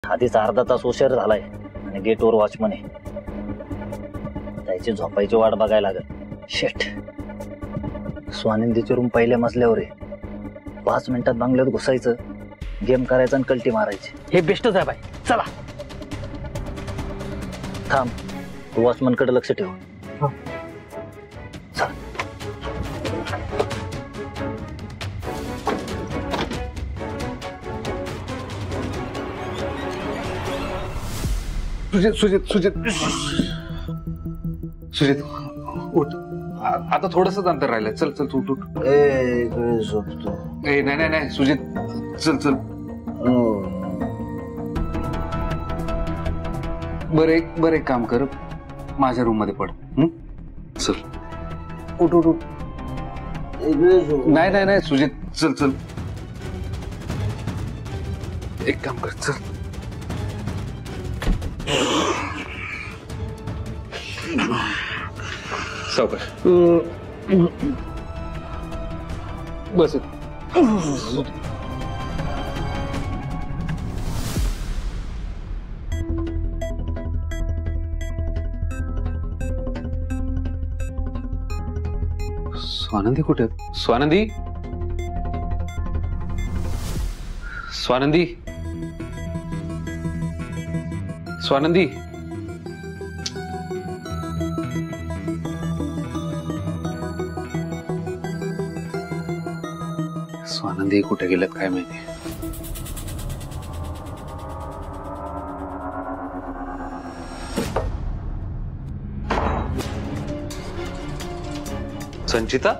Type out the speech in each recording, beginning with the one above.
आधीच अर्धा तास उशीर झालाय आणि गेटवर वॉचमन आहे. त्याची झोपायची वाट बघायला लागल. शेट, स्वानंदीची रूम पहिल्या मजल्यावर आहे. 5 मिनिटात बंगल्यात घुसायचं, गेम करायचा आणि कल्टी मारायची. हे बेस्टच आहे बाई. चला थांब, तू वॉचमन कडे लक्ष ठेव. चल. सुजित उठ. आता थोडंसंच अंतर राहिलंय. चल चल उठ उठ. झोपतो. नाही नाही नाही सुजित, चल चल. बरं एक काम कर, माझ्या रूम मध्ये पड. चल उठ उठ उठ. नाही नाही नाही सुजित, चल चल. एक काम कर, चल. सावकाश बस. स्वानंदी कुठे? स्वानंदी, स्वानंदी, स्वानंदी. स्वानंदी कुठे गेलेत काय माहिती. संचिता,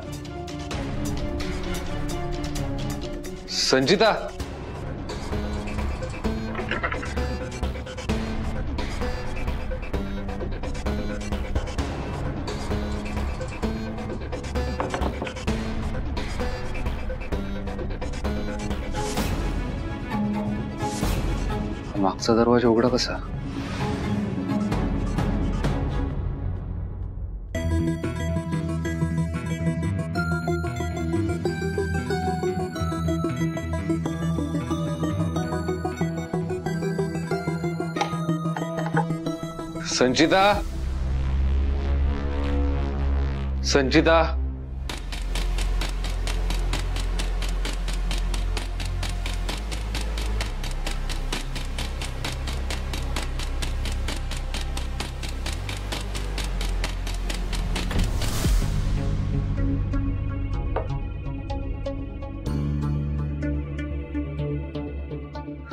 संचिता. मागचा दरवाजा उघडा कसा? संचिता, संचिता.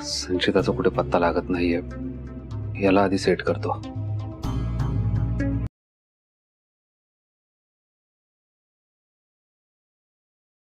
संचिताचा कुठे पत्ता लागत नाहीये. याला आधी सेट करतो.